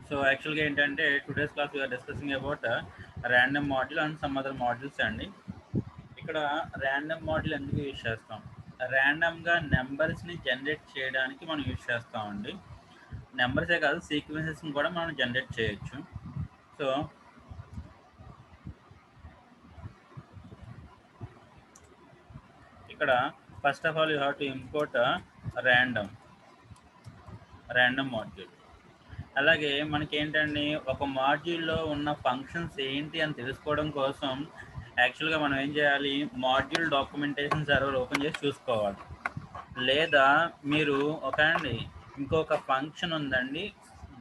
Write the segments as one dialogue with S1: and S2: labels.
S1: So యాక్చువల్గా ఏంటంటే today's class we are discussing about random module and some other modules అండి. ఇక్కడ ర్యాండమ్ మాడ్యూల్ ఎందుకు యూజ్ చేస్తాం? ర్యాండమ్గా నెంబర్స్ని జనరేట్ చేయడానికి మనం యూజ్ చేస్తామండి. నెంబర్సే కాదు, సీక్వెన్సెస్ని కూడా మనం జనరేట్ చేయొచ్చు. సో ఇక్కడ first of all you have to import random module. అలాగే మనకి ఏంటండి, ఒక మాడ్యూల్లో ఉన్న ఫంక్షన్స్ ఏంటి అని తెలుసుకోవడం కోసం యాక్చువల్గా మనం ఏం చేయాలి, మాడ్యూల్ డాక్యుమెంటేషన్ సర్వర్ ఓపెన్ చేసి చూసుకోవాలి. లేదా మీరు ఇంకొక ఫంక్షన్ ఉందండి,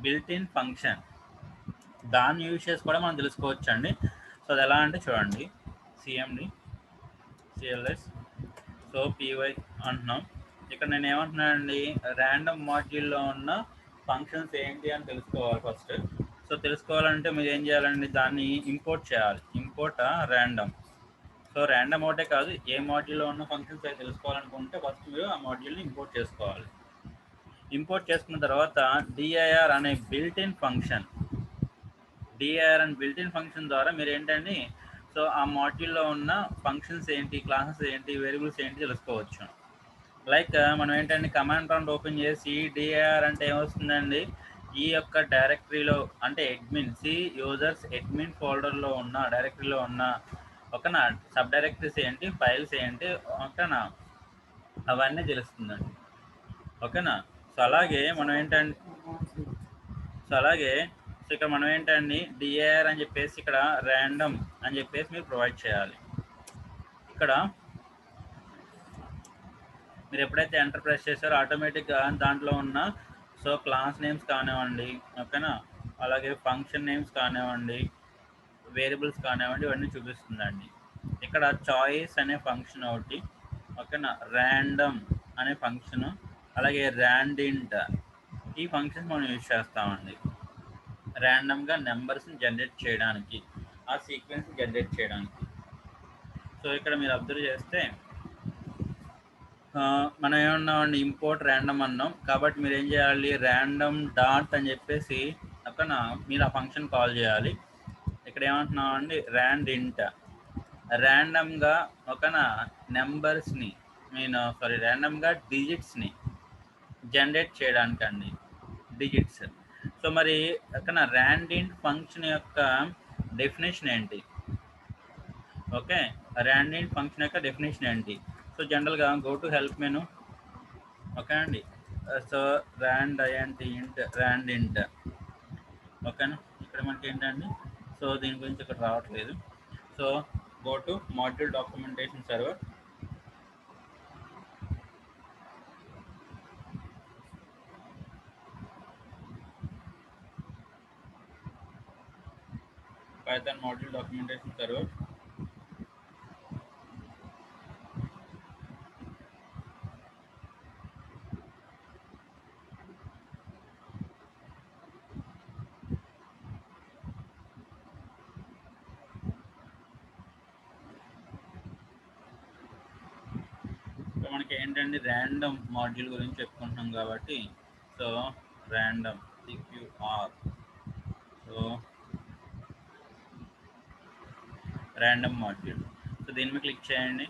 S1: బిల్ట్ ఇన్ ఫంక్షన్, దాన్ని యూజ్ చేసి కూడా మనం తెలుసుకోవచ్చు అండి. సో అది ఎలా అంటే చూడండి, సిఎండి సిఎల్ఎస్ సో పీవై అంటున్నాం. ఇక్కడ నేను ఏమంటున్నానండి, ర్యాండమ్ మాడ్యూల్లో ఉన్న ఫంక్షన్స్ ఏంటి అని తెలుసుకోవాలి ఫస్ట్. సో తెలుసుకోవాలంటే మీరు ఏం చేయాలండి, దాన్ని ఇంపోర్ట్ చేయాలి. Import random. సో ర్యాండమ్ ఒకటే కాదు, ఏ మాడ్యూల్లో ఉన్న ఫంక్షన్స్ అయితే తెలుసుకోవాలనుకుంటే ఫస్ట్ మీరు ఆ మాడ్యూల్ని ఇంపోర్ట్ చేసుకోవాలి. ఇంపోర్ట్ చేసుకున్న తర్వాత డిఐఆర్ అనే బిల్ట్ ఇన్ ఫంక్షన్, ద్వారా మీరు ఏంటండి, సో ఆ మాడ్యూల్లో ఉన్న ఫంక్షన్స్ ఏంటి, క్లాసెస్ ఏంటి, వేరియబుల్స్ ఏంటి తెలుసుకోవచ్చు. లైక్ మనం ఏంటంటే కమాండ్ ప్రాంప్ట్ ఓపెన్ చేసి డిఐఆర్ అంటే ఏమొస్తుందండి, ఈ యొక్క డైరెక్టరీలో అంటే అడ్మిన్ సి యూజర్స్ అడ్మిన్ ఫోల్డర్లో ఉన్న డైరెక్టరీలో ఉన్న ఓకేనా సబ్ డైరెక్టరీస్ ఏంటి, ఫైల్స్ ఏంటి, ఓకేనా అవన్నీ తెలుస్తుందండి. ఓకేనా. సో అలాగే మనం ఏంటంటే ఇక్కడ మనం ఏంటండి, డిఐఆర్ అని చెప్పేసి ఇక్కడ ర్యాండమ్ అని చెప్పేసి మీరు ప్రొవైడ్ చేయాలి. ఇక్కడ మీరు ఎప్పుడైతే ఎంటర్ ప్రెస్ చేశారో ఆటోమేటిక్గా దాంట్లో ఉన్న సో క్లాస్ నేమ్స్ కానివ్వండి, ఓకేనా, అలాగే ఫంక్షన్ నేమ్స్ కానివ్వండి, వేరియబుల్స్ కానివ్వండి, ఇవన్నీ చూపిస్తుందండి. ఇక్కడ చాయిస్ అనే ఫంక్షన్ ఒకటి, ఓకేనా, ర్యాండమ్ అనే ఫంక్షన్, అలాగే ర్యాండింట్, ఈ ఫంక్షన్స్ మనం యూజ్ చేస్తామండి ర్యాండమ్గా నెంబర్స్ని జనరేట్ చేయడానికి, ఆ సీక్వెన్స్ జనరేట్ చేయడానికి. సో ఇక్కడ మీరు అబ్జర్వ్ చేస్తే మనం ఏమన్నామండి, ఇంపోర్ట్ ర్యాండమ్ అన్నాం. కాబట్టి మీరు ఏం చేయాలి, ర్యాండమ్ డాట్ అని చెప్పేసి అక్కడ మీరు ఆ ఫంక్షన్ కాల్ చేయాలి. ఇక్కడ ఏమంటున్నామండి, ర్యాండింట్, ర్యాండమ్గా నెంబర్స్ని ర్యాండమ్గా డిజిట్స్ని జనరేట్ చేయడానికి అండి, డిజిట్స్. సో మరి అక్కడ ర్యాండింట్ ఫంక్షన్ యొక్క డెఫినేషన్ ఏంటి? ఓకే, ర్యాండింట్ ఫంక్షన్ యొక్క డెఫినేషన్ ఏంటి? సో జనరల్గా go to help menu, okay అండి. సో ర్యాండింట్, ఓకేనా. ఇక్కడ మనకి ఏంటండి, సో దీని గురించి ఇక్కడ రావట్లేదు. So go to module documentation server, Python module documentation server. మనకి ఏంటంటే ర్యాండమ్ మాడ్యూల్ గురించి చెప్పుకుంటున్నాం కాబట్టి, so random CQR, so random module. So దీని మీద క్లిక్ చేయండి,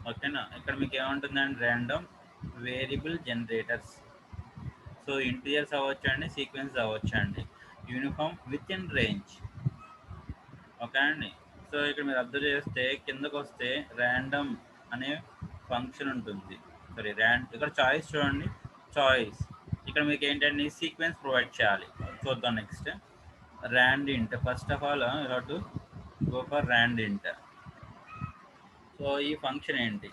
S1: ఓకేనా. ఇక్కడ మీకు ఏముంటుందండి, random variable generators. So integers అవ్వచ్చు అండి, సీక్వెన్స్ అవ్వచ్చు అండి, uniform with in range, okay అండి. సో ఇక్కడ మీరు అబ్జర్వ్ చేస్తే కిందకు వస్తే ర్యాండమ్ అనే ఫంక్షన్ ఉంటుంది. ఇక్కడ చాయిస్ చూడండి, చాయిస్. ఇక్కడ మీకు ఏంటంటే సీక్వెన్స్ ప్రొవైడ్ చేయాలి. చూద్దాం next. ర్యాండింట్, first of all you have to go for ర్యాండింట్. So ఈ ఫంక్షన్ ఏంటి,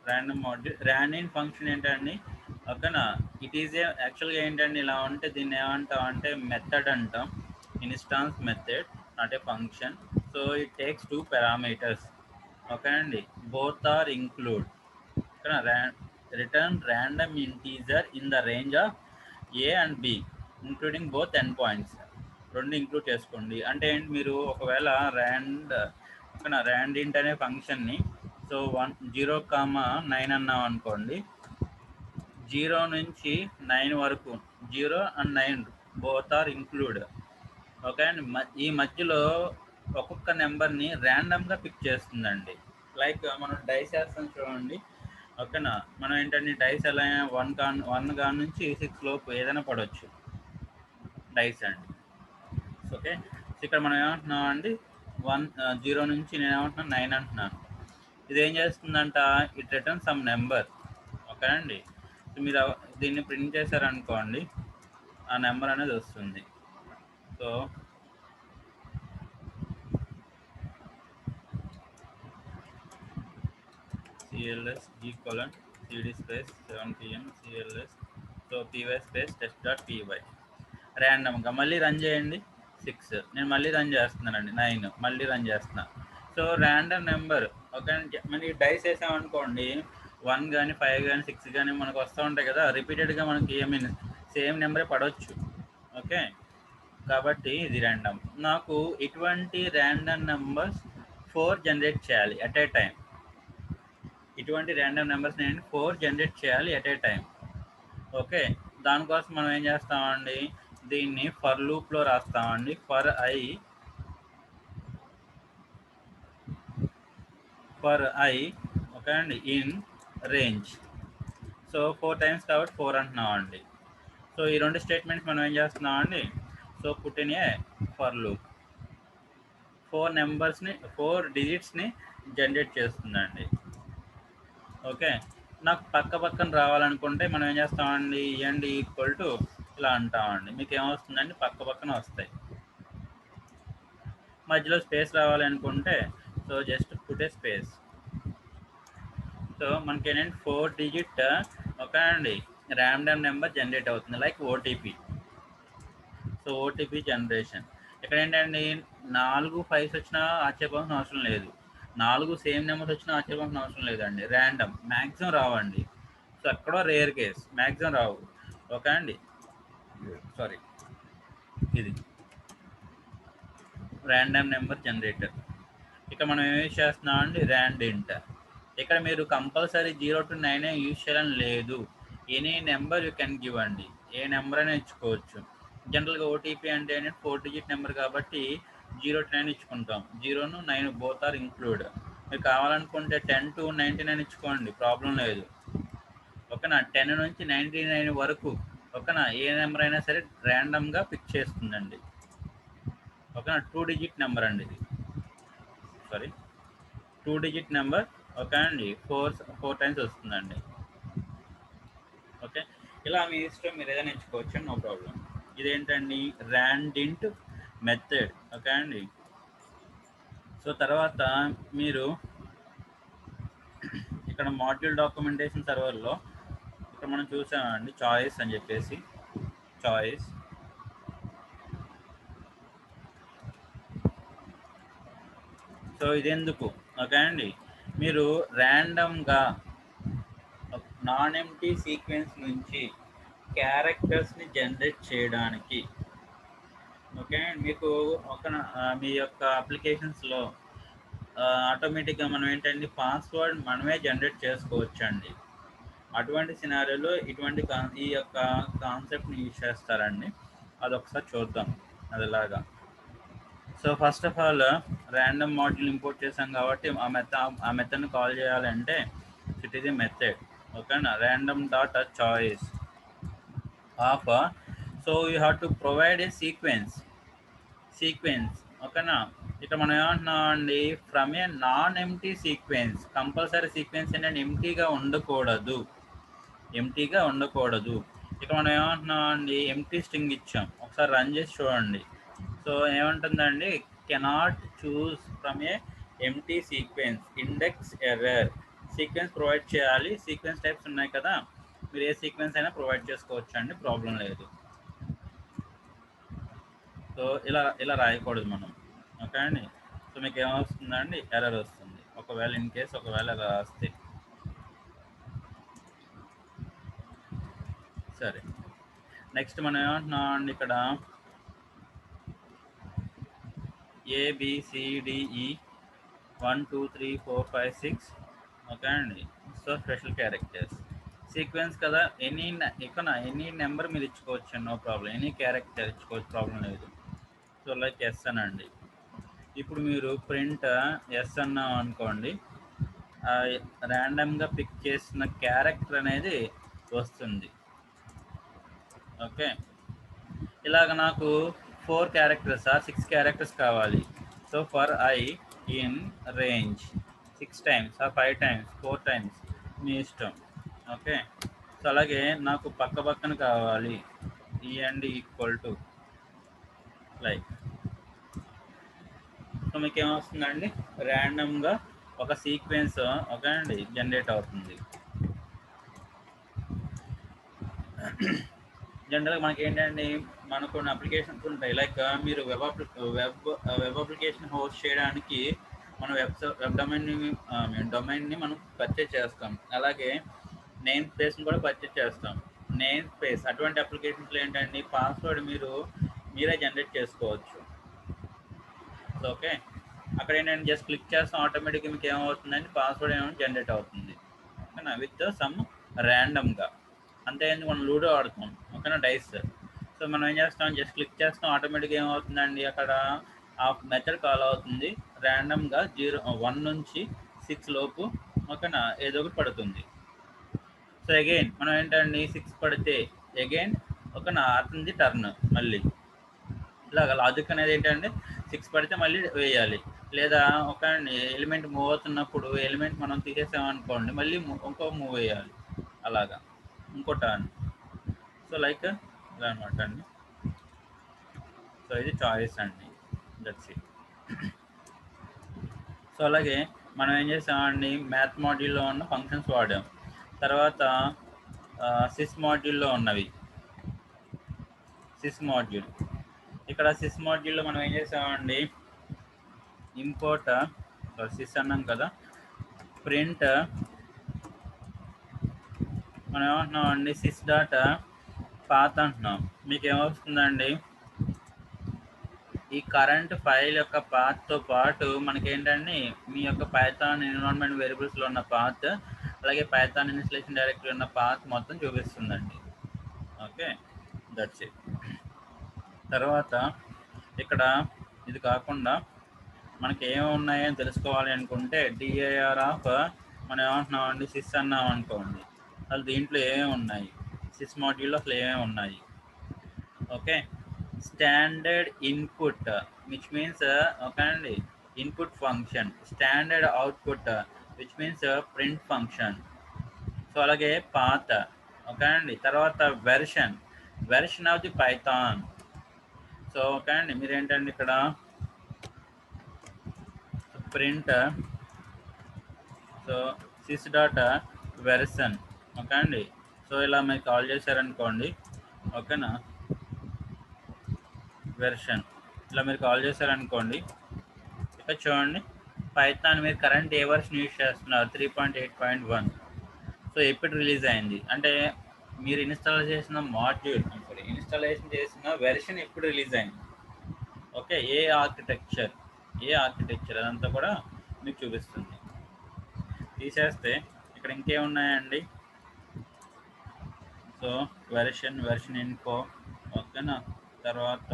S1: ర్యాండమ్ మాడ్యూల్ ర్యాండింట్ ఫంక్షన్ ఏంటండి, ఓకేనా. ఇట్ ఈజ్ యాక్చువల్గా ఏంటండి, ఇలా ఉంటే దీన్ని ఏమంటాం అంటే మెథడ్ అంటాం, instance method, not a function. So it takes 2 parameters, okay అండి. Both are include, return random integer in the range of a and b including both end points. రెండు ఇంక్లూడ్ చేసుకోండి. అంటే ఏంటి, మీరు ఒకవేళ ర్యాండింట్ అనే ఫంక్షన్ని సో 0,9 అన్నాం అనుకోండి, 0 నుంచి 9 వరకు, 0 and 9 both are include. Okay అండి. ఈ మధ్యలో ఒక్కొక్క నెంబర్ని ర్యాండమ్గా పిక్ చేస్తుందండి. లైక్ మనం డైస్ వేస్తాం చూడండి. ఓకేనా, మనం ఏంటంటే డైస్ ఎలా 1 కాన్ నుంచి 6 లోపు ఏదైనా పడవచ్చు డైస్ అండి. ఓకే, ఇక్కడ మనం ఏమంటున్నాం అండి, 0 నుంచి నేను ఏమంటున్నాను 9 అంటున్నాను. ఇది ఏం చేస్తుందంట, it return some number. Okay అండి. మీరు దీన్ని ప్రింట్ చేశారనుకోండి, ఆ నెంబర్ అనేది వస్తుంది. So CLS CD space 7 PM CLS, so py space test.py ర్యాండమ్గా మళ్ళీ రన్ చేయండి. 6 నేను మళ్ళీ రన్ చేస్తున్నానండి. 9 మళ్ళీ రన్ చేస్తున్నా. So random number. ఓకే, మనకి డైస్ వేసామనుకోండి, 1 కానీ 5 కానీ 6 కానీ మనకు వస్తూ ఉంటాయి కదా, రిపీటెడ్గా మనకి సేమ్ నెంబరే పడవచ్చు. ఓకే, కాబట్టి ఇది ర్యాండమ్. నాకు ఇటువంటి ర్యాండమ్ నెంబర్స్ 4 జనరేట్ చేయాలి ఎట్ ఏ టైం. ఇటువంటి ర్యాండమ్ నెంబర్స్ నేను 4 జనరేట్ చేయాలి ఎట్ ఏ టైం. ఓకే, దానికోసం మనం ఏం చేస్తామండి, దీన్ని ఫర్ లూప్లో రాస్తామండి. ఫర్ ఐ ఓకే అండి, ఇన్ రేంజ్. సో 4 టైమ్స్ కాబట్టి 4 అంటున్నామండి. సో ఈ రెండు స్టేట్మెంట్స్ మనం ఏం చేస్తున్నామండి, so put in a for loop 4 డిజిట్స్ని జనరేట్ చేస్తుందండి. ఓకే, నాకు పక్కన రావాలనుకుంటే మనం ఏం చేస్తామండి, ఎండ్ ఈక్వల్ టు ఇలా అంటామండి. మీకు ఏమొస్తుందండి, పక్కన వస్తాయి. మధ్యలో స్పేస్ రావాలి అనుకుంటే so just put a space. So మనకి ఏంటంటే 4 డిజిట్ ఓకే అండి ర్యాండమ్ నెంబర్ జనరేట్ అవుతుంది, like OTP. So OTP generation ఇక్కడ ఏంటండి, 4 5s వచ్చినా ఆశ్చర్యపోవాల్సిన అవసరం లేదు, 4 సేమ్ నెంబర్స్ వచ్చినా ఆశ్చర్యపోవాల్సిన అవసరం లేదండి. ర్యాండమ్ మ్యాక్సిమం రావండి. సో ఎక్కడో రేర్ కేస్, మ్యాక్సిమం రావు. ఓకే అండి, సారీ, ఇది ర్యాండమ్ నెంబర్ జనరేటర్. ఇక్కడ మనం ఏం యూజ్ చేస్తున్నాం అండి, ర్యాండింట్. ఇక్కడ మీరు కంపల్సరీ 0 to 9 యూజ్ చేయాలని లేదు, any number you can give అండి, ఏ నెంబర్ అయినా ఇచ్చుకోవచ్చు. జనరల్గా ఓటీపీ అంటే 4 డిజిట్ నెంబర్ కాబట్టి 0 to 9 ఇచ్చుకుంటాం. 0 to 9 బోత్ ఆర్ ఇంక్లూడ్. మీరు కావాలనుకుంటే 10 to 99 ఇచ్చుకోండి, ప్రాబ్లం లేదు. ఓకేనా, 10 నుంచి 99 వరకు ఓకేనా, ఏ నెంబర్ అయినా సరే ర్యాండమ్గా పిక్ చేస్తుందండి. ఓకేనా, 2 డిజిట్ నెంబర్ అండి ఇది, సారీ 2 డిజిట్ నెంబర్. ఓకే అండి, 4 టైమ్స్ వస్తుందండి. ఓకే, ఇలా మీ ఇష్టం, మీరు ఏదైనా ఎంచుకోవచ్చు, నో ప్రాబ్లం. ఇదేంటండి, ర్యాండింట్ మెథడ్. ఓకే అండి. సో తర్వాత మీరు ఇక్కడ మాడ్యూల్ డాక్యుమెంటేషన్ సర్వర్లో ఇక్కడ మనం చూసామండి చాయిస్ అని చెప్పేసి, చాయిస్. సో ఇదెందుకు, ఓకే అండి, మీరు ర్యాండమ్గా నాన్ ఎంప్టీ సీక్వెన్స్ నుంచి క్యారెక్టర్స్ని జనరేట్ చేయడానికి. ఓకే, మీకు ఒక మీ యొక్క అప్లికేషన్స్లో ఆటోమేటిక్గా మనం ఏంటండి, పాస్వర్డ్ మనమే జనరేట్ చేసుకోవచ్చు అండి. అటువంటి సినారియోలో ఈ యొక్క కాన్సెప్ట్ని యూజ్ చేస్తారండి. అదొకసారి చూద్దాం అదిలాగా. So first of all random module import చేసాం కాబట్టి ఆ మెథడ్ని కాల్ చేయాలంటే ఇట్ ఈస్ ఏ మెథడ్. ఓకేనా, random dot choice of. So you have to provide a sequence. ఓకేనా, ఇక్కడ మనం ఏమంటున్నాం అండి, from a non empty sequence. Compulsory sequence ఏంటంటే ఎంప్టీగా ఉండకూడదు. ఇక్కడ మనం ఏమంటున్నాం అండి, ఎంప్టీ స్ట్రింగ్ ఇచ్చాం. ఒకసారి రన్ చేసి చూడండి. సో ఏమంటుందండి, cannot choose from a empty sequence, index error. Sequence provide చేయాలి, సీక్వెన్స్ టైప్స్ ఉన్నాయి కదా, మీరు ఏ సీక్వెన్స్ అయినా ప్రొవైడ్ చేసుకోవచ్చు అండి, ప్రాబ్లం లేదు. సో ఇలా రాయకూడదు మనం. ఓకే అండి, సో మీకు ఏమొస్తుందండి, ఎర్రర్ వస్తుంది ఒకవేళ ఇన్ కేస్ ఒకవేళ అలా రాస్తే. సరే, నెక్స్ట్ మనం ఏమంటున్నాం అండి, ఇక్కడ ABCDE 1 2 3 4 5 6. ఓకే అండి, సో స్పెషల్ క్యారెక్టర్స్ సీక్వెన్స్ కదా, ఎనీ నెంబర్ మీరు ఇచ్చుకోవచ్చు, నో ప్రాబ్లం. ఎనీ క్యారెక్టర్ ఇచ్చుకోవచ్చు, ప్రాబ్లం లేదు. సో లైక్ ఎస్ అనండి. ఇప్పుడు మీరు ప్రింట్ ఎస్ అన్నాం అనుకోండి, ర్యాండమ్గా పిక్ చేసిన క్యారెక్టర్ అనేది వస్తుంది. ఓకే, ఇలాగ నాకు 4 క్యారెక్టర్స్ 6 క్యారెక్టర్స్ కావాలి. So for i in range 6 times 5 times 4 times మీ ఇష్టం. ఓకే, సో అలాగే నాకు పక్కన కావాలి, ఈ and equal to like. So మీకు ఏమొస్తుందండి, ర్యాండమ్గా ఒక సీక్వెన్స్ ఓకే అండి జనరేట్ అవుతుంది. జనరల్గా మనకి ఏంటండి, మనకు కొన్ని అప్లికేషన్స్ ఉంటాయి. లైక్ మీరు వెబ్ అప్లికేషన్ హోస్ట్ చేయడానికి మనం వెబ్ డొమైన్ని మనం పర్చేజ్ చేస్తాం. అలాగే నేమ్ స్పేస్ని కూడా పర్చేజ్ చేస్తాం. నేమ్ స్పేస్ అటువంటి అప్లికేషన్స్లో ఏంటండి, పాస్వర్డ్ మీరే జనరేట్ చేసుకోవచ్చు. సో ఓకే, అక్కడ ఏంటంటే జస్ట్ క్లిక్ చేస్తాం, ఆటోమేటిక్గా మీకు ఏమవుతుందండి, పాస్వర్డ్ ఏమైనా జనరేట్ అవుతుంది. ఓకేనా, విత్ సమ్ ర్యాండమ్గా. అంతే, మనం లూడో ఆడుతాం ఓకేనా, డైస్. సో మనం ఏం చేస్తాం, జస్ట్ క్లిక్ చేస్తాం, ఆటోమేటిక్గా ఏమవుతుందండి, అక్కడ ఆ మెథడ్ కాల్ అవుతుంది, ర్యాండమ్గా 1 నుంచి 6 లోపు ఓకేనా ఏదో ఒకటి పడుతుంది. సో అగైన్ మనం ఏంటండి 6 పడితే అగైన్ ఓకేనా అతనిది టర్న్. మళ్ళీ ఇలాగ లాజిక్ అనేది ఏంటంటే 6 పడితే మళ్ళీ వేయాలి. లేదా ఒక ఎలిమెంట్ మూవ్ అవుతున్నప్పుడు ఎలిమెంట్ మనం తీసేసామనుకోండి, మళ్ళీ ఇంకో మూవ్ వేయాలి, అలాగా ఇంకో టర్న్. సో లైక్ ఇలా అనమాట అండి. సో ఇది చాయిస్ అండి, దట్స్ ఇట్. సో అలాగే మనం ఏం చేసామండి, మ్యాథ్ మాడ్యూల్లో ఉన్న ఫంక్షన్స్ వాడాం. తర్వాత సిస్ మాడ్యూల్లో ఉన్నవి, సిస్ మాడ్యూల్. ఇక్కడ సిస్ మాడ్యూల్లో మనం ఏం చేసామండి, ఇంపోర్ట్ సిస్ అన్నాం కదా, ప్రింట్ మనం ఏమంటున్నాం అండి, సిస్ డాట్ పాత్ అంటున్నాం. మీకు ఏమవుతుందండి, ఈ కరెంట్ ఫైల్ యొక్క పాత్తో పాటు మనకేంటండి మీ యొక్క పైథాన్ ఎన్విరాన్మెంట్ వేరియబుల్స్లో ఉన్న పాత్, అలాగే పైథాన్ ఇన్స్టలేషన్ డైరెక్టరీ ఉన్న పాత్ మొత్తం చూపిస్తుందండి. Okay, that's it. తర్వాత ఇక్కడ ఇది కాకుండా మనకి ఏమి ఉన్నాయని తెలుసుకోవాలి అనుకుంటే, డిఐఆర్ ఆఫ్ మనం ఏమంటున్నాం అండి, సిస్ అన్నాం అనుకోండి, అసలు దీంట్లో ఏమేమి ఉన్నాయి, సిస్ మాడ్యూల్లో అసలు ఏమేమి ఉన్నాయి. Okay, standard input which means okay అండి input function, standard output which means print function. So అలాగే పాత్ ఓకే అండి. తర్వాత version of the Python. So okay అండి, మీరేంటండి ఇక్కడ print so sys dot version okay అండి. సో ఇలా మీరు కాల్ చేశారనుకోండి ఓకేనా, వెర్షన్ ఇలా మీరు కాల్ చేశారనుకోండి, ఇక్కడ చూడండి పైథాన్ మీరు కరెంట్ ఏ వర్షన్ యూజ్ చేస్తున్నారు, 3.8.1. సో ఎప్పుడు రిలీజ్ అయింది అంటే మీరు ఇన్స్టాలేషన్ చేసిన వెర్షన్ ఎప్పుడు రిలీజ్ అయింది, ఓకే, ఏ ఆర్కిటెక్చర్ అదంతా కూడా మీకు చూపిస్తుంది. తీసేస్తే ఇక్కడ ఇంకేమున్నాయండి, సో వెర్షన్ ఇన్ఫో ఓకేనా. తర్వాత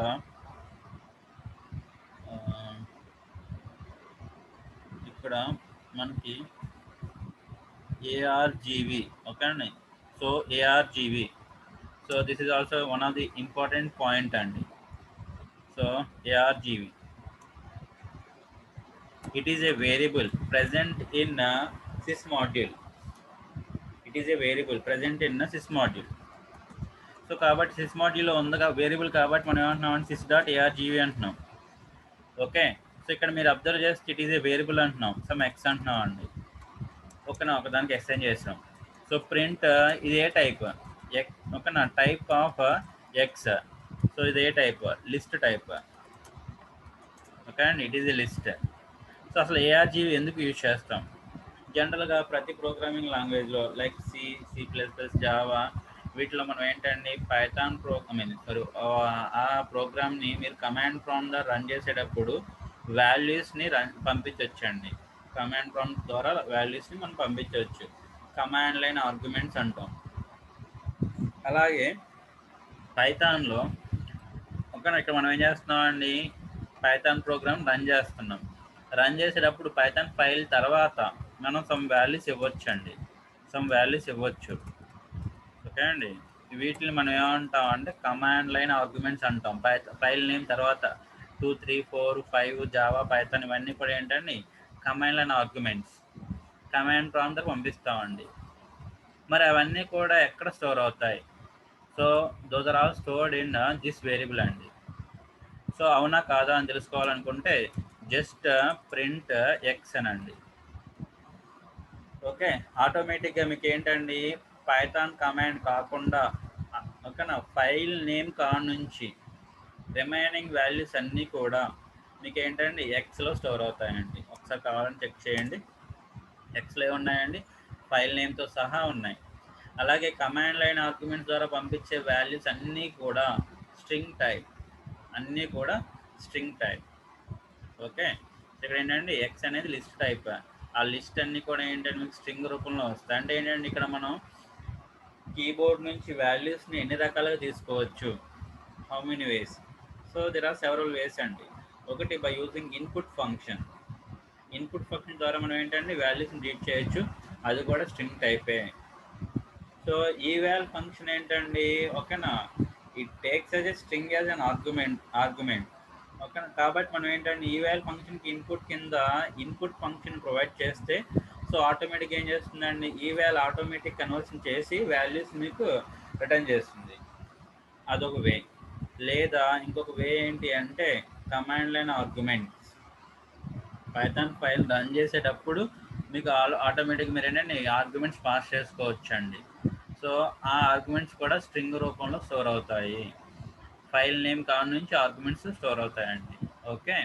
S1: ఇక్కడ మనకి ARGV ఓకే అండి. So ARGV, so this is also one of the important point అండి. So ARGV, it is a variable present in sys module. So కాబట్టి సిస్ మాడ్యూల్లో ఉందిగా వేరియబుల్, కాబట్టి మనం ఏమంటున్నాం అంటే సిస్ డాట్ ARGV అంటున్నాం. ఓకే, సో ఇక్కడ మీరు అబ్జర్వ్ చేస్తే ఇట్ ఈజ్ ఏ వేరియబుల్ అంటున్నాం, సమ్ ఎక్స్ అంటున్నాం అండి. ఓకేనా, ఒకదానికి ఎక్స్చేంజ్ చేస్తాం. సో ప్రింట్ ఇది ఏ టైప్, ఓకేనా, టైప్ ఆఫ్ ఎక్స్. సో ఇది a type, list type okay అండి, it is A list. So అసలు ARGV ఎందుకు యూజ్ చేస్తాం, జనరల్గా ప్రతి ప్రోగ్రామింగ్ లాంగ్వేజ్లో లైక్ C++, జావా, వీటిలో మనం ఏంటండి పైథాన్ ఆ ప్రోగ్రామ్ని మీరు కమాండ్ ప్రాంప్ట్ ద్వారా రన్ చేసేటప్పుడు వాల్యూస్ని పంపించవచ్చండి. కమాండ్ ప్రాంప్ట్ ద్వారా వాల్యూస్ని మనం పంపించవచ్చు, కమాండ్ లైన్ ఆర్గ్యుమెంట్స్ అంటాం. అలాగే పైథాన్లో ఇక్కడ మనం ఏం చేస్తున్నామండి, పైథాన్ ప్రోగ్రామ్ రన్ చేస్తున్నాం. రన్ చేసేటప్పుడు పైథాన్ ఫైల్ తర్వాత మనం సమ్ వాల్యూస్ ఇవ్వచ్చండి, సమ్ వాల్యూస్ ఇవ్వచ్చు. ఓకే అండి, వీటిని మనం ఏమంటాం అంటే కమాండ్ లైన్ ఆర్గ్యుమెంట్స్ అంటాం. ఫైల్ నేమ్ తర్వాత 2, 3, 4, 5 జావా, పైథాన్ ఇవన్నీ కూడా ఏంటండి command line arguments. Command prompt పంపిస్తామండి. మరి అవన్నీ కూడా ఎక్కడ స్టోర్ అవుతాయి? So those are all stored in this variable అండి. సో అవునా కాదా అని తెలుసుకోవాలనుకుంటే జస్ట్ ప్రింట్ ఎక్స్ అనండి. ఓకే, ఆటోమేటిక్గా మీకు ఏంటండి పైథాన్ కమాండ్ కాకుండా ఓకేనా ఫైల్ నేమ్ నుంచి రిమైనింగ్ వాల్యూస్ అన్నీ కూడా మీకు ఏంటండి ఎక్స్లో స్టోర్ అవుతాయండి. ఒకసారి కావాలని చెక్ చేయండి. ఎక్స్లో ఏమున్నాయండి, ఫైల్ నేమ్తో సహా ఉన్నాయి. అలాగే కమాండ్ లైన్ ఆర్గ్యుమెంట్స్ ద్వారా పంపించే వాల్యూస్ అన్నీ కూడా స్ట్రింగ్ టైప్, అన్నీ కూడా స్ట్రింగ్ టైప్. ఓకే, ఇక్కడ ఏంటంటే ఎక్స్ అనేది లిస్ట్ టైప్. ఆ లిస్ట్ అన్నీ కూడా ఏంటంటే మీకు స్ట్రింగ్ రూపంలో వస్తాయి. అంటే ఏంటంటే ఇక్కడ మనం కీబోర్డ్ నుంచి వాల్యూస్ని ఎన్ని రకాలుగా తీసుకోవచ్చు, how many ways? So there are several ways అండి. ఒకటి by using input function. Input function ద్వారా మనం ఏంటంటే వాల్యూస్ని రీడ్ చేయొచ్చు, అది కూడా స్ట్రింగ్ టైపే. సో ఈవాల్ ఫంక్షన్ ఏంటండి, ఓకేనా, it takes as a string as an argument. ఓకేనా, కాబట్టి మనం ఏంటంటే ఈవాల్ ఫంక్షన్కి ఇన్పుట్ కింద ఇన్పుట్ ఫంక్షన్ ప్రొవైడ్ చేస్తే సో ఆటోమేటిక్గా ఏం చేస్తుందండి, ఈవాల్ ఆటోమేటిక్ కన్వర్షన్ చేసి వాల్యూస్ మీకు రిటర్న్ చేస్తుంది. అదొక వే. లేదా ఇంకొక వే ఏంటి అంటే command line arguments. Python file run చేసేటప్పుడు మీకు ఆటోమేటిక్ మీరు ఏంటంటే ఆర్గ్యుమెంట్స్ పాస్ చేసుకోవచ్చు అండి. సో ఆ ఆర్గ్యుమెంట్స్ కూడా స్ట్రింగ్ రూపంలో స్టోర్ అవుతాయి. ఫైల్ నేమ్ నుంచి ఆర్గ్యుమెంట్స్ స్టోర్ అవుతాయండి. ఓకే,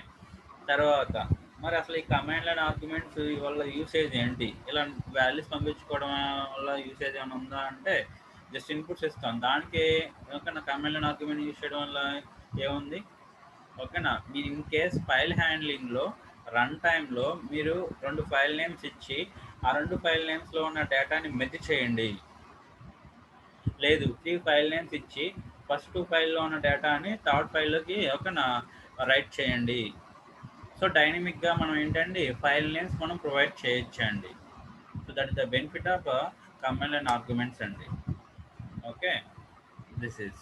S1: తర్వాత మరి అసలు ఈ కమాండ్ లైన్ ఆర్గ్యుమెంట్స్ వల్ల యూసేజ్ ఏంటి? ఇలా వాల్యూస్ పంపించుకోవడం వల్ల యూసేజ్ ఏమైనా ఉందా అంటే జస్ట్ ఇన్పుట్స్ ఇస్తాం దానికి. ఓకేనా, కమాండ్ లైన్ ఆర్గ్యుమెంట్ యూజ్ చేయడం వల్ల ఏముంది? ఓకేనా, మీరు ఇన్ కేస్ ఫైల్ హ్యాండ్లింగ్లో రన్ టైంలో మీరు 2 ఫైల్ నేమ్స్ ఇచ్చి ఆ 2 ఫైల్ నేమ్స్లో ఉన్న డేటాని మెర్జ్ చేయండి. లేదు 3 ఫైల్ నేమ్స్ ఇచ్చి ఫస్ట్ 2 ఫైల్లో ఉన్న డేటాని థర్డ్ ఫైల్లోకి ఓకేనా రైట్ చేయండి. సో డైనమిక్గా మనం ఏంటండి ఫైల్ నేమ్స్ మనం ప్రొవైడ్ చేయొచ్చండి. So that is the benefit of command line arguments అండి. ఓకే, దిస్ ఈజ్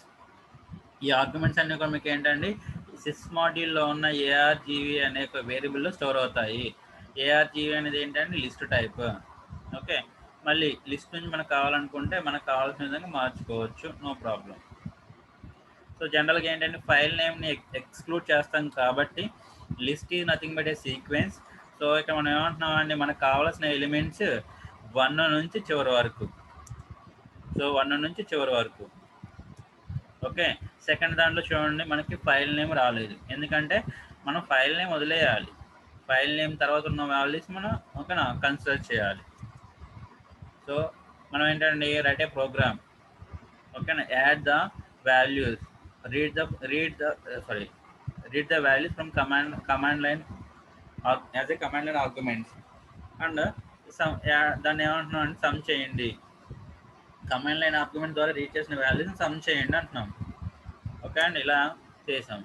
S1: ఈ ఆర్గ్యుమెంట్స్ అన్నీ కూడా మీకు ఏంటండి సిస్ మాడ్యూల్లో ఉన్న ఏఆర్జీవీ అనే ఒక వేరియబుల్లో స్టోర్ అవుతాయి. ఏఆర్జీవీ అనేది ఏంటంటే లిస్ట్ టైప్. ఓకే, మళ్ళీ లిస్ట్ నుంచి మనకు కావాలనుకుంటే మనకు కావాల్సిన విధంగా మార్చుకోవచ్చు, నో ప్రాబ్లం. సో జనరల్గా ఏంటంటే ఫైల్ నేమ్ని ఎక్స్క్లూడ్ చేస్తాం కాబట్టి list is nothing but A sequence. So ఇక్కడ మనం ఏమంటున్నాం అండి, మనకు కావాల్సిన ఎలిమెంట్స్ 1 నుంచి చివరి వరకు. సో 1 నుంచి చివరి వరకు. ఓకే, సెకండ్ దాంట్లో చూడండి మనకి ఫైల్ నేమ్ రాలేదు, ఎందుకంటే మనం ఫైల్ నేమ్ వదిలేయాలి. ఫైల్ నేమ్ తర్వాత ఉన్న వాల్యూస్ మనం ఓకేనా కన్సిడర్ చేయాలి. సో మనం ఏంటంటే రైట్ ఏ ప్రోగ్రామ్. ఓకేనా, add the values, read the values from command line as a command line arguments and దాన్ని ఏమంటున్నాం అంటే సమ్ చేయండి. కమాండ్ లైన్ ఆర్గ్యుమెంట్ ద్వారా రీడ్ చేసిన వాల్యూస్ని సమ్ చేయండి అంటున్నాం. ఓకే అండి, ఇలా చేసాం.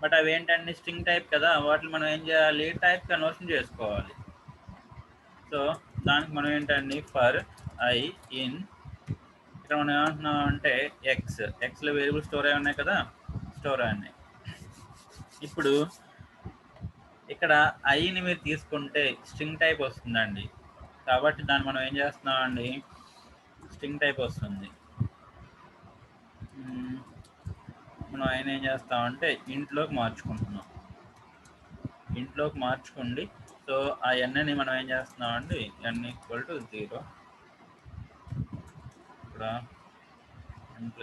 S1: బట్ అవి ఏంటంటే స్ట్రింగ్ టైప్ కదా, వాటిని మనం ఏం చేయాలి, టైప్ కన్వర్షన్ చేసుకోవాలి. సో దానికి మనం ఏంటండి ఫర్ ఐ ఇన్, ఇక్కడ మనం ఏమంటున్నాం అంటే ఎక్స్లో వేరియబుల్ స్టోర్ అయి ఉన్నాయి కదా, స్టోర్ అయి ఉన్నాయి. ఇప్పుడు ఇక్కడ ఐని మీరు తీసుకుంటే స్ట్రింగ్ టైప్ వస్తుందండి, కాబట్టి దాన్ని మనం ఏం చేస్తున్నామండి, స్ట్రింగ్ టైప్ వస్తుంది. మనం ఆయన ఏం చేస్తామంటే ఇంట్లోకి మార్చుకుంటున్నాం. ఇంట్లోకి మార్చుకోండి. సో ఆ ఎన్ని మనం ఏం చేస్తున్నామండి, n = 0. ఇక్కడ n +=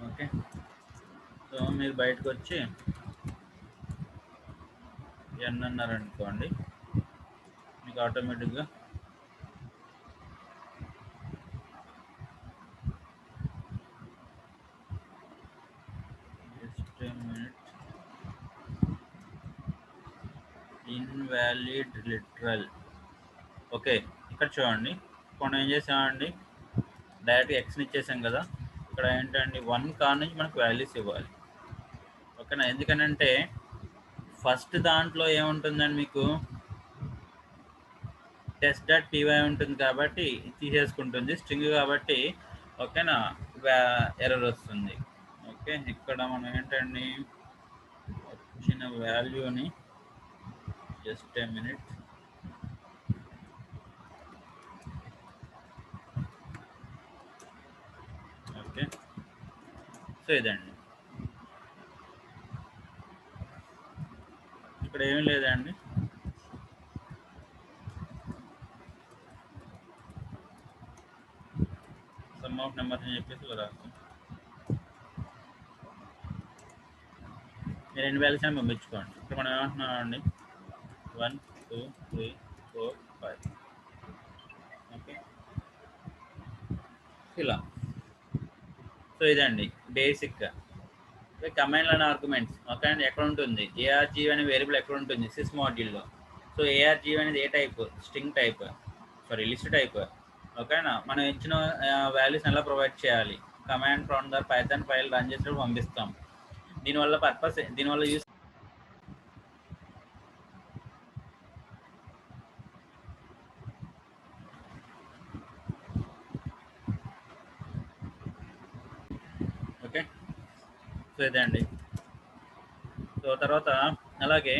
S1: ఓకే. సో మీరు బయటకు వచ్చి n అన్నారనుకోండి, మీకు ఆటోమేటిక్గా ఇన్వాలిడ్ లిటరల్. ఓకే, ఇక్కడ చూడండి, మనం ఏం చేసామండి, డైరెక్ట్ ఎక్స్ని ఇచ్చేసాం కదా. ఇక్కడ ఏంటండి 1 కాడ నుంచి మనకు వాల్యూస్ ఇవ్వాలి. ఓకేనా, ఎందుకనంటే ఫస్ట్ దాంట్లో ఏముంటుందండి మీకు test.py ఉంటుంది కాబట్టి తీసేసుకుంటుంది, స్ట్రింగ్ కాబట్టి. ఓకేనా, ఎర్రర్ వస్తుంది. ఓకే, ఇక్కడ మనం ఏంటండి వచ్చిన వాల్యూని just a minute. Okay, so ఇదండి, ఇక్కడ ఏమీ లేదండి. సమ్ ఆఫ్ నెంబర్స్ అని చెప్పేసి ఇలా రాస్తాం. మీరు ఎన్ని వాల్యూస్ అని పంపించుకోండి. ఇక్కడ మనం ఏమంటున్నాం అండి, 1 2 3 4 5. ఓకే, ఇలా. సో ఇదండి బేసిక్గా కమాండ్ లైన్ ఆర్గ్యుమెంట్స్. ఓకే అండి, ఎక్కడ ఉంటుంది ARG అనే వేరియబుల్, ఎక్కడ ఉంటుంది సిస్ మాడ్యూల్లో. సో ARG అనేది a type, string type, sorry list type. ఓకేనా, మనం ఇచ్చిన వాల్యూస్ ఎలా ప్రొవైడ్ చేయాలి, command from the Python file run చేసినప్పుడు పంపిస్తాం. దీనివల్ల పర్పస్, దీనివల్ల యూస్ ఓకే. సో ఇదే అండి. సో తర్వాత అలాగే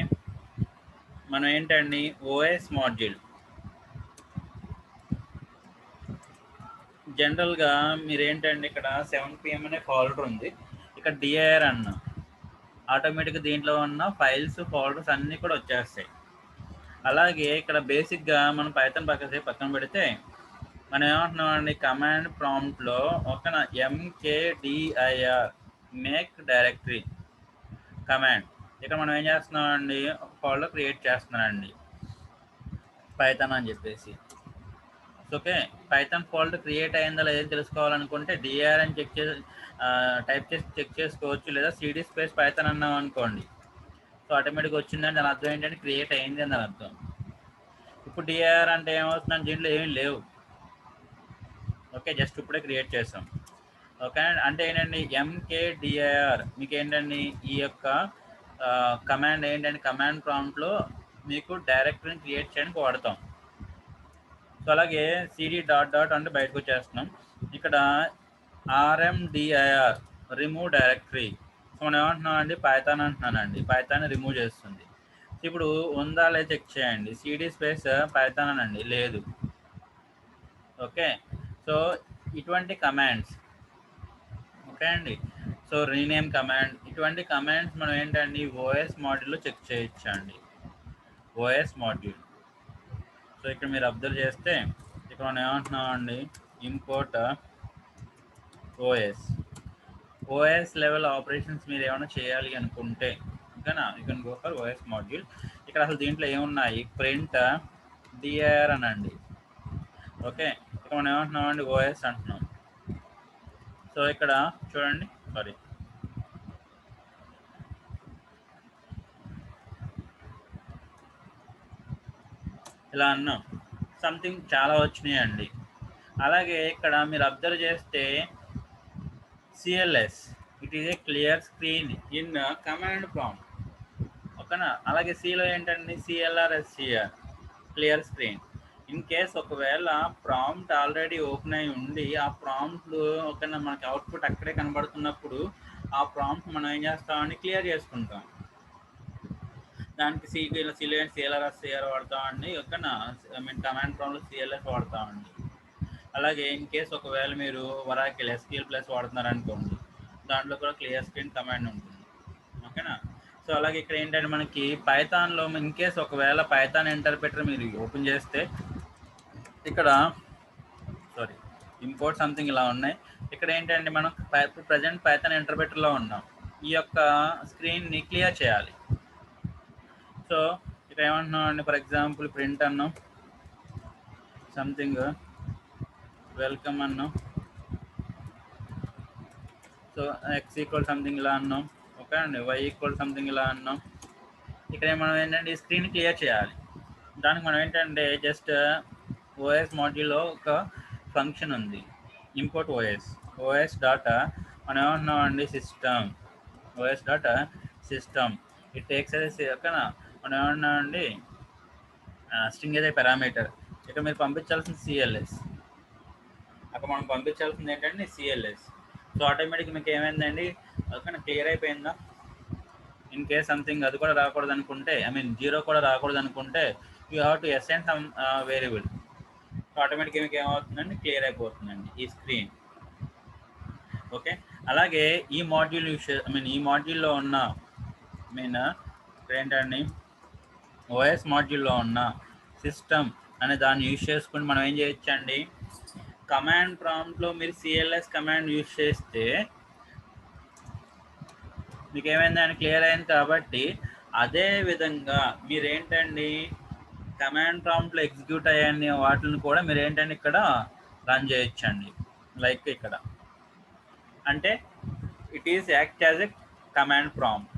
S1: మనం ఏంటండి OS మాడ్యూల్, జనరల్గా మీరు ఏంటండి ఇక్కడ 7 PM అనే ఫోల్డర్ ఉంది, ఇక్కడ DIR అన్న ఆటోమేటిక్గా దీంట్లో ఉన్న ఫైల్స్ ఫోల్డర్స్ అన్నీ కూడా వచ్చేస్తాయి. అలాగే ఇక్కడ బేసిక్గా మనం పైథాన్ పక్కన పెడితే మనం ఏమంటున్నామండి, కమాండ్ ప్రాంప్ట్లో ఓకేనా MKDIR మేక్ డైరెక్టరీ కమాండ్. ఇక్కడ మనం ఏం చేస్తున్నామండి, ఒక ఫోల్డర్ క్రియేట్ చేస్తున్నానండి పైథాన్ అని చెప్పేసి. ఓకే, పైథాన్ ఫోల్డర్ క్రియేట్ అయిందా లేదని తెలుసుకోవాలనుకుంటే DIR అని టైప్ చేసి చెక్ చేసుకోవచ్చు, లేదా CD స్పేస్ పైథాన్ అన్నాం అనుకోండి. సో ఆటోమేటిక్గా వచ్చిందని దాని అర్థం ఏంటంటే క్రియేట్ అయింది అని దాని అర్థం. ఇప్పుడు DIR అంటే ఏమవుతుందని దీంట్లో ఏమీ లేవు. ఓకే, జస్ట్ ఇప్పుడే క్రియేట్ చేసాం. ఓకే, అంటే ఏంటండి MKDIR మీకు ఏంటండి ఈ యొక్క కమాండ్ ఏంటంటే కమాండ్ ప్రాంప్ట్లో మీకు డైరెక్టరీని క్రియేట్ చేయడానికి వాడతాం. సో అలాగే CD డాట్ అంటే బయటకు వచ్చేస్తున్నాం. ఇక్కడ RMDIR రిమూవ్ డైరెక్టరీ. సో మనం ఏమంటున్నాం అండి, పైథాన్ అంటున్నానండి, పైథాన్ రిమూవ్ చేస్తుంది. ఇప్పుడు ఉందా లేదా చెక్ చేయండి, CD స్పేస్ పైథాన్ అనండి, లేదు. ఓకే, సో ఇటువంటి కమాండ్స్. ఓకే అండి, సో రీనేమ్ కమాండ్, ఇటువంటి కమాండ్స్ మనం ఏంటండి OS మాడ్యూల్లో చెక్ చేయొచ్చండి, OS మాడ్యూల్. సో ఇక్కడ మీరు అబ్జర్వ్ చేస్తే ఇక్కడ మనం ఏమంటున్నామండి, ఇంపోర్ట్ OS లెవెల్ ఆపరేషన్స్ మీరు ఏమైనా చేయాలి అనుకుంటే ఓకేనా, you can go for OS module. ఇక్కడ అసలు దీంట్లో ఏమున్నాయి, ప్రింట్ DIR అనండి. ఓకే, ఇక్కడ మనం ఏమంటున్నామండి OS అంటున్నాం. సో ఇక్కడ చూడండి, సారీ ఇలా అన్నాం, సంథింగ్ చాలా వచ్చినాయండి. అలాగే ఇక్కడ మీరు అబ్జర్వ్ చేస్తే CLS, it is A clear screen in command prompt. ఓకేనా, అలాగే Cలో ఏంటండి CLRSCR clear screen. In case ఒకవేళ ప్రాంప్ట్ ఆల్రెడీ ఓపెన్ అయి ఉండి ఆ ప్రాంప్ట్లు ఓకేనా మనకి అవుట్పుట్ అక్కడే కనబడుతున్నప్పుడు ఆ ప్రాంప్ట్ మనం ఏం చేస్తామండి, క్లియర్ చేసుకుంటాం. దానికి Cలో CLRSCR వాడతామండి. ఓకేనా, కమాండ్ ప్రాంప్ట్లో CLS వాడతామండి. అలాగే ఇన్ కేస్ ఒకవేళ మీరు వరాకిల్ SQL ప్లస్ వాడుతున్నారనుకోండి, దాంట్లో కూడా క్లియర్ స్క్రీన్ కమాండ్ ఉంటుంది. ఓకేనా, సో అలాగే ఇక్కడ ఏంటంటే మనకి పైథాన్లో ఇన్ కేస్ ఒకవేళ పైథాన్ ఇంటర్ప్రెటర్ మీరు ఓపెన్ చేస్తే ఇక్కడ సారీ ఇంపోర్ట్ సంథింగ్ ఇలా ఉన్నాయి. ఇక్కడ ఏంటంటే మనం ప్రజెంట్ పైథాన్ ఇంటర్ప్రెటర్లో ఉన్నాం, ఈ యొక్క స్క్రీన్ని క్లియర్ చేయాలి. సో ఇక్కడ ఏమంటున్నాం అండి, ఫర్ ఎగ్జాంపుల్ ప్రింట్ అన్నాం, సంథింగ్ వెల్కమ్ అన్నాం. సో X ఈక్వల్ సంథింగ్ ఇలా అన్నాం. ఓకే అండి, Y ఈక్వల్ సంథింగ్ ఇలా అన్నాం. ఇక్కడ మనం ఏంటంటే ఈ స్క్రీన్ క్లియర్ చేయాలి. దానికి మనం ఏంటంటే జస్ట్ ఓఎస్ మాడ్యూల్లో ఒక ఫంక్షన్ ఉంది, ఇంపోర్ట్ ఓఎస్ డాటా మనం ఏమంటున్నామండి system, OS data system it takes అదే ఓకేనా. మనం ఏమన్నామండి స్ట్రింగ్ అదే పారామీటర్. ఇక్కడ మీరు పంపించాల్సిన సిఎల్ఎస్, అక్కడ మనం పంపించాల్సింది ఏంటంటే సిఎల్ఎస్. సో ఆటోమేటిక్గా మీకు ఏమైందండి ఓకేనా, క్లియర్ అయిపోయిందా. ఇన్ కేస్ సంథింగ్ అది కూడా రాకూడదు అనుకుంటే, ఐ మీన్ 0 కూడా రాకూడదు అనుకుంటే you have to assign some variable. ఆటోమేటిక్గా మీకు ఏమవుతుందండి, క్లియర్ అయిపోతుందండి ఈ స్క్రీన్. ఓకే, అలాగే ఈ మాడ్యూల్ ఈ మాడ్యూల్లో ఉన్న ఏంటండి ఓఎస్ మాడ్యూల్లో ఉన్న సిస్టమ్ అనే దాన్ని యూజ్ చేసుకుని మనం ఏం చేయొచ్చండి, కమాండ్ ప్రాంప్ట్లో మీరు సిఎల్ఎస్ కమాండ్ యూజ్ చేస్తే మీకు ఏమైందని క్లియర్ అయింది. కాబట్టి అదే విధంగా మీరేంటండి కమాండ్ ప్రాంప్ట్లో ఎగ్జిక్యూట్ అయ్యని వాటిని కూడా మీరు ఏంటంటే ఇక్కడ రన్ చేయొచ్చండి. లైక్ ఇక్కడ అంటే it is act as a command prompt.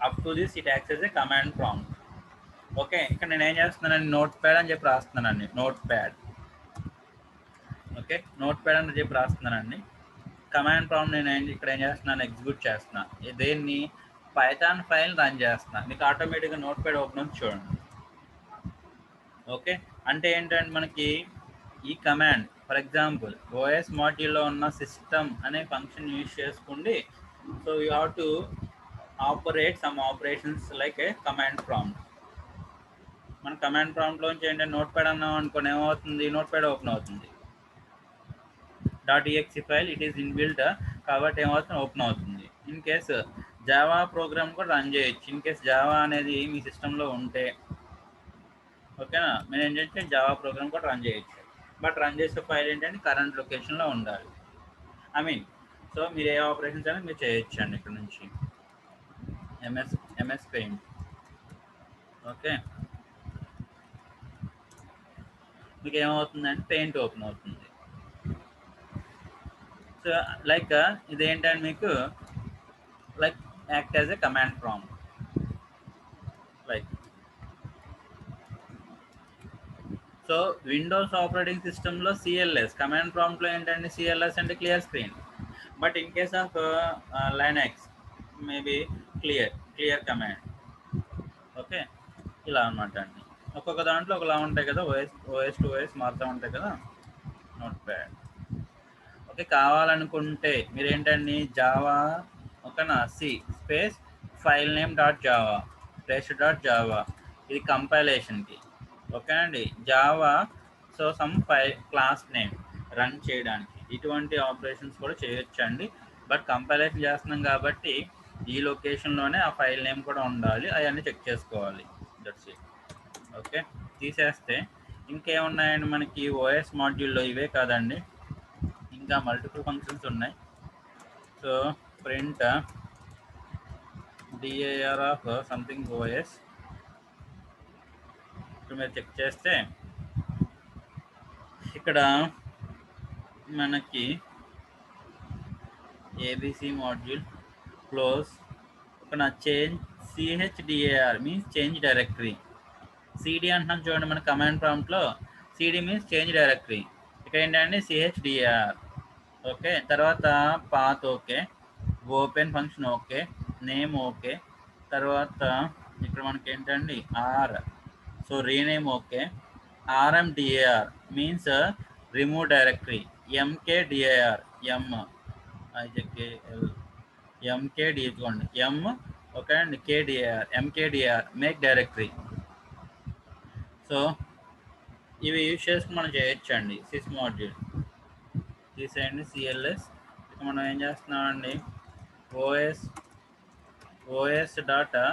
S1: Up to this it acts as a command prompt. Okay, ఇక్కడ నేను ఏం చేస్తున్నానండి, నోట్ ప్యాడ్ అని చెప్పి రాస్తున్నానండి, notepad. Okay, notepad అని చెప్పి రాస్తున్నానండి. కమాండ్ ప్రాంప్ట్ నేను ఇక్కడ ఏం చేస్తున్నాను, ఎగ్జిక్యూట్ చేస్తున్నాను. దేన్ని, పైథాన్ ఫైల్ రన్ చేస్తున్నాను. మీకు ఆటోమేటిక్గా నోట్ ప్యాడ్ ఓపెన్ అవుతుంది చూడండి. ఓకే, అంటే ఏంటంటే మనకి ఈ కమాండ్ ఫర్ ఎగ్జాంపుల్ ఓఎస్ మాడ్యూల్లో ఉన్న సిస్టమ్ అనే ఫంక్షన్ యూజ్ చేసుకోండి. So you have to operate some operations like A command prompt. మన కమాండ్ ప్రాంప్ట్లోంచి ఏంటంటే నోట్ ప్యాడ్ అన్నాం అనుకోని ఏమవుతుంది, నోట్ ప్యాడ్ ఓపెన్ అవుతుంది. .exe file it is inbuilt కాబట్టి ఏమవుతుంది, ఓపెన్ అవుతుంది. ఇన్ కేసు జావా ప్రోగ్రామ్ కూడా రన్ చేయొచ్చు. ఇన్ కేసు జావా అనేది మీ సిస్టంలో ఉంటే ఓకేనా, మీరు ఏంటంటే జావా ప్రోగ్రామ్ కూడా రన్ చేయొచ్చు. బట్ రన్ చేసే ఫైల్ ఏంటంటే కరెంట్ లొకేషన్లో ఉండాలి. సో మీరు ఏ ఆపరేషన్స్ అయినా మీరు చేయొచ్చు అండి ఇక్కడ నుంచి. MS paint. ఓకే, మీకు ఏమవుతుందంటే పెయింట్ ఓపెన్ అవుతుంది. సో లైక్ ఇదేంటంటే మీకు like act as a command prompt. Like so Windows operating సిస్టంలో సిఎల్ఎస్ కమాండ్ ప్రాంప్ట్లో ఏంటంటే సిఎల్ఎస్ అంటే clear screen. But in case of Linux maybe clear command. Okay, ఇలా అనమాట అండి. ఒక్కొక్క దాంట్లో ఒకలా ఉంటాయి కదా, ఓఎస్ టు ఓఎస్ మారుతూ ఉంటాయి కదా నోట్ ప్యాడ్. ఓకే, కావాలనుకుంటే మీరు ఏంటండి జావా ఓకేనా, C space file name .java /java ఇది కంపైలేషన్కి. ఓకేనండి, Java so some class name run చేయడానికి ఇటువంటి ఆపరేషన్స్ కూడా చేయొచ్చండి. బట్ కంపైలేషన్ చేస్తున్నాం కాబట్టి ఈ లొకేషన్లోనే ఆ ఫైల్ నేమ్ కూడా ఉండాలి, అవన్నీ చెక్ చేసుకోవాలి. That's it. ఓకే, తీసేస్తే ఇంకేమున్నాయండి మనకి ఓఎస్ మాడ్యూల్లో, ఇవే కాదండి ఇంకా మల్టిపుల్ ఫంక్షన్స్ ఉన్నాయి. So print dir of something OS ఇక్కడ మీరు చెక్ చేస్తే ఇక్కడ మనకి ఏబిసి మాడ్యూల్ క్లోజ్ ఒక change CHDAR means change directory. CD అంటున్నాం చూడండి మన కమాండ్ ప్రాంప్ట్లో, సిడి మీన్స్ చేంజ్ డైరెక్టరీ. ఇక్కడ ఏంటంటే CHDAR. ఓకే, తర్వాత path okay, open function okay, name okay, తర్వాత ఇక్కడ మనకి ఏంటండి or so rename okay, RMDAR means remove directory, MKDIR MKD ఇదిగోండి M ఓకే అండి MKDIR మేక్ డైరెక్టరీ. సో ఇవి యూజ్ చేసుకుని మనం చేయొచ్చండి సిస్ మాడ్యూల్. తీసేయండి సిఎల్ఎస్. ఇక మనం ఏం చేస్తున్నామండి, ఓఎస్ డాటా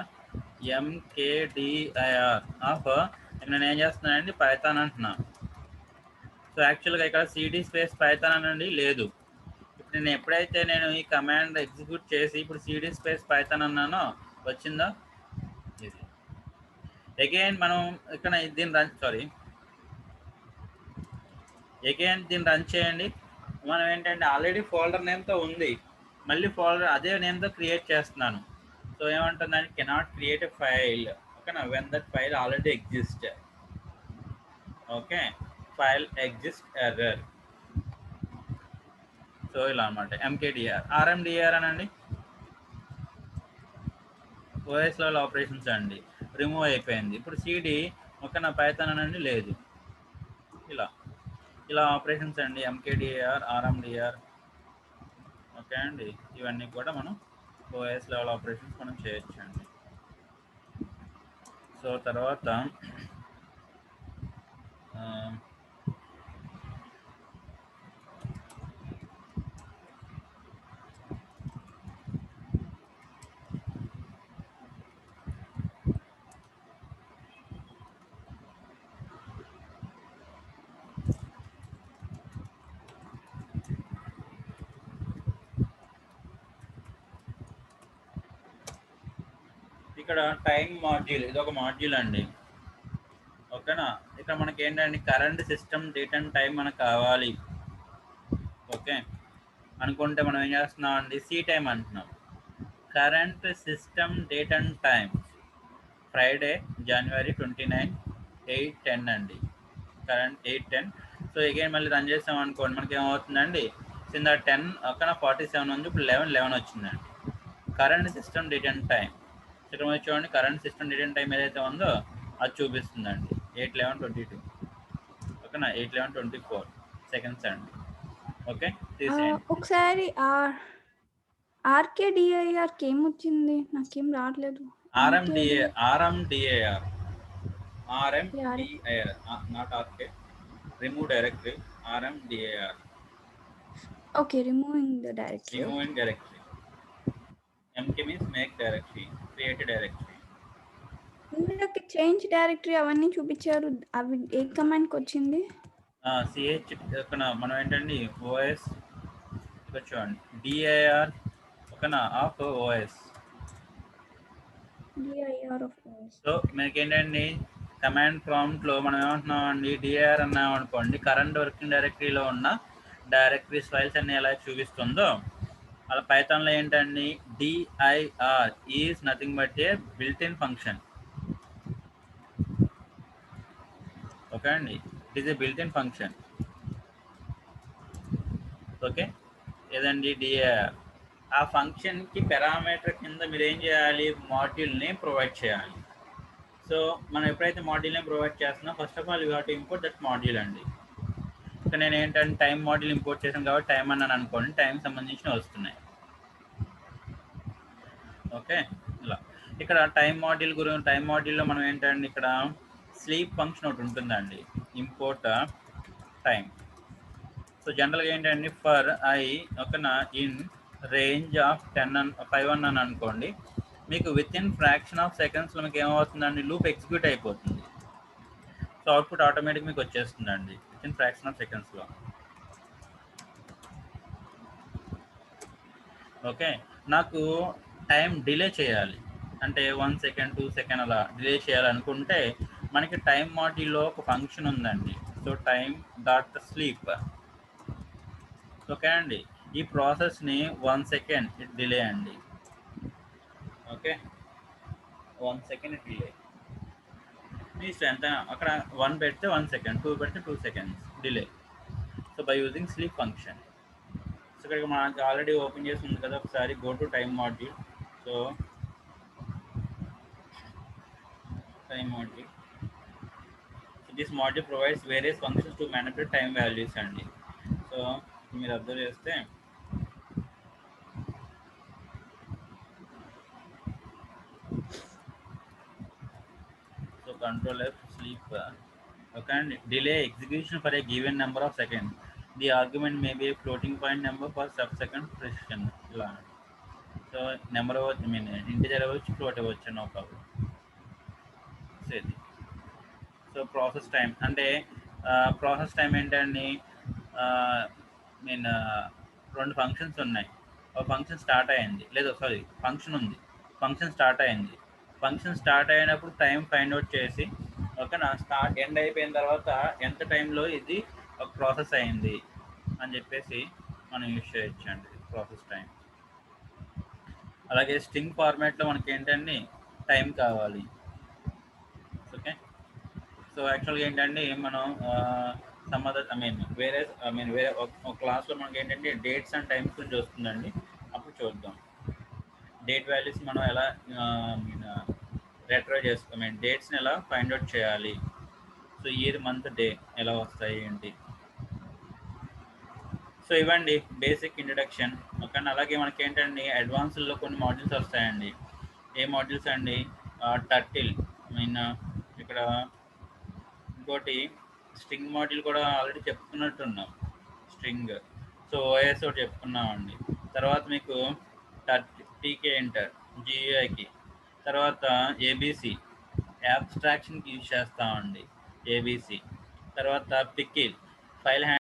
S1: MKDIR ఆఫ్ ఇక్కడ నేను ఏం చేస్తున్నానండి పైథాన్ అంటున్నా. సో యాక్చువల్గా ఇక్కడ సిడి స్పేస్ పైథాన్ అనండి లేదు. ఇప్పుడు నేను ఎప్పుడైతే నేను ఈ కమాండ్ ఎగ్జిక్యూట్ చేసి ఇప్పుడు సిడి స్పేస్ పైథాన్ అన్నానో వచ్చిందా, ఇది అగైన్ మనం ఇక్కడ దీన్ని రన్ చేయండి. మనం ఏంటంటే ఆల్రెడీ ఫోల్డర్ నేమ్తో ఉంది, మళ్ళీ ఫోల్డర్ అదే నేమ్తో క్రియేట్ చేస్తున్నాను. సో ఏమంటుందంటే కెనాట్ క్రియేట్ ఎ ఫైల్ ఓకేనా when that file already exist. Okay, file exist error. So ఇలా అనమాట. ఎంకేడిఆర్, ఆర్ఎండిఆర్ అనండి ఓఎస్ లెవెల్ ఆపరేషన్స్ అండి, రిమూవ్ అయిపోయింది. ఇప్పుడు సిడి ఒక నా పైథాన్ అనండి లేదు. ఇలా ఇలా ఆపరేషన్స్ అండి, ఎంకేడిఆర్, ఆర్ఎండిఆర్. ఓకే అండి, ఇవన్నీ కూడా మనం ఓఎస్ లెవెల్ ఆపరేషన్స్ మనం చేయొచ్చు అండి. సో తర్వాత ఇక్కడ టైం మాడ్యూల్, ఇది ఒక మాడ్యూల్ అండి. ఓకేనా, ఇక్కడ మనకి ఏంటంటే current system date and time మనకు కావాలి. ఓకే అనుకుంటే మనం ఏం చేస్తున్నాం అండి, సి టైం అంటున్నాం. Current system date and time Friday January 29, 8:10 అండి, కరెంట్ 8:10. సో అగైన్ మళ్ళీ రన్ చేసాం అనుకోండి, మనకి ఏమవుతుందండి, కింద 10 అక్కడ 47 ఉంది, ఇప్పుడు 11 వచ్చిందండి. Current system date and time ఇక్కడ మీరు చూడండి, current system date and time ఏదైతే ఉందో అది చూపిస్తుందండి 8:11:22. ఓకేనా, 8:11:24 సెకండ్స్ అండి. ఓకే తీసేయండి.
S2: ఒకసారి ఆర్కేడిఐఆర్కి ఏమొచ్చింది, నాకేం రావట్లేదు.
S1: RMDAR నాట్ ఆర్కే, remove directory. RMDAR,
S2: okay, removing the directory.
S1: Removing directory. MK means make directory, create a directory.
S2: ఇందులోకి చేంజ్ డైరెక్టరీ అవన్నీ చూపించారు, అవి ఏ కమాండ్కి వచ్చింది?
S1: సిహెచ్ ఇక్కడ మనం ఏంటండి ఓఎస్ ఇక్కడ చూడండి, డిఐఆర్ ఓకేనా of OS.
S2: DIR of OS.
S1: So మనకి ఏంటండి కమాండ్ ప్రాంప్ట్లో మనం ఏమంటున్నాం అండి, డిఐఆర్ అన్నాం అనుకోండి, కరెంట్ వర్కింగ్ డైరెక్టరీలో ఉన్న డైరెక్టరీస్ ఫైల్స్ అన్ని ఎలా చూపిస్తుందో అలా పైథాన్లో ఏంటండి, DIR is nothing but a built in function. Okay అండి, it is a built in function. Okay ఏదండి డిఐఆర్, ఆ ఫంక్షన్కి పారామీటర్ కింద మీరు ఏం చేయాలి, మాడ్యూల్ని ప్రొవైడ్ చేయాలి. సో మనం ఎప్పుడైతే మాడ్యూల్ని ప్రొవైడ్ చేస్తున్నాం, first of all you have to import that module అండి. సో నేను ఏంటంటే టైం మాడ్యూల్ ఇంపోర్ట్ చేశాను కాబట్టి టైం అన్నాను అనుకోండి, టైం సంబంధించినవి వస్తున్నాయి. ఓకే ఇలా ఇక్కడ టైం మాడ్యూల్లో మనం ఏంటంటే ఇక్కడ స్లీప్ ఫంక్షన్ ఒకటి ఉంటుందండి, ఇంపోర్ట్ టైం. సో జనరల్గా ఏంటంటే ఫర్ ఐ ఓకేనా ఇన్ రేంజ్ ఆఫ్ 5 అని అనుకోండి, మీకు విత్ ఇన్ ఫ్రాక్షన్ ఆఫ్ సెకండ్స్లో మీకు ఏమవుతుందండి, లూప్ ఎగ్జిక్యూట్ అయిపోతుంది. సో అవుట్పుట్ ఆటోమేటిక్ మీకు వచ్చేస్తుందండి విత్ ఇన్ ఫ్రాక్షన్ ఆఫ్ సెకండ్స్లో. ఓకే నాకు టైం డిలే చేయాలి అంటే 1 సెకండ్ 2 సెకండ్ అలా డిలే చేయాలనుకుంటే మనకి టైం మాడ్యూల్లో ఒక ఫంక్షన్ ఉందండి. So time dot sleep. Okay అండి, ఈ ప్రాసెస్ని 1 సెకండ్ డిలే అండి. ఓకే 1 సెకండ్ డిలే మీ ఎంత, అక్కడ 1 పెడితే 1 సెకండ్, 2 పెడితే 2 seconds delay. So by using sleep function. So ఇక్కడ మనకి ఆల్రెడీ ఓపెన్ చేసి ఉంది కదా, ఒకసారి go to time module. So time module, this module provides various functions to manipulate time values అండి. సో మీరు అబ్జర్వ్ చేస్తే so control F sleep. Okay, and delay execution for a given number of seconds. The argument may be a floating point number for sub-second precision. ఇలా so number అవ్వచ్చు, mean integer అవ్వచ్చు, float అవ్వచ్చు, no problem. సేది so process time అంటే process time ఏంటండి, mean 2 functions ఉన్నాయి, ఒక function start అయింది, లేదా సారీ ఫంక్షన్ ఉంది, ఫంక్షన్ స్టార్ట్ అయింది. ఫంక్షన్ స్టార్ట్ అయినప్పుడు టైం ఫైండ్ అవుట్ చేసి ఓకేనా, స్టార్ట్ ఎండ్ అయిపోయిన తర్వాత ఎంత టైంలో ఇది ఒక ప్రాసెస్ అయింది అని చెప్పేసి మనం యూజ్ చేయొచ్చు అండి ప్రాసెస్ టైం. అలాగే స్ట్రింగ్ ఫార్మాట్లో మనకి ఏంటండి టైం కావాలి. ఓకే సో యాక్చువల్గా ఏంటంటే మనం వేరే ఒక క్లాస్లో మనకి ఏంటంటే డేట్స్ అండ్ టైమ్స్ గురించి వస్తుందండి. అప్పుడు చూద్దాం. డేట్ వాల్యూస్ మనం ఎలా రెట్రో చేసుకో డేట్స్ని ఎలా ఫైండ్ అవుట్ చేయాలి. సో ఇయర్ మంత్ డే ఎలా వస్తాయి ఏంటి. సో ఇవ్వండి బేసిక్ ఇంట్రడక్షన్. కానీ అలాగే మనకి ఏంటండి అడ్వాన్స్లో కొన్ని మాడ్యూల్స్ వస్తాయండి. ఏ మాడ్యూల్స్ అండి? టర్టిల్ ఇక్కడ ఇంకోటి స్ట్రింగ్ మాడ్యూల్ కూడా ఆల్రెడీ చెప్పుకున్నట్టున్నాం. స్ట్రింగ్. సో ఓఎస్ ఒకటి చెప్పుకున్నామండి. తర్వాత మీకు టీకే ఎంటర్ జిఐకి, తర్వాత ఏబిసి యాబ్స్ట్రాక్షన్కి యూజ్ చేస్తామండి ఏబిసి, తర్వాత పికిల్ ఫైల్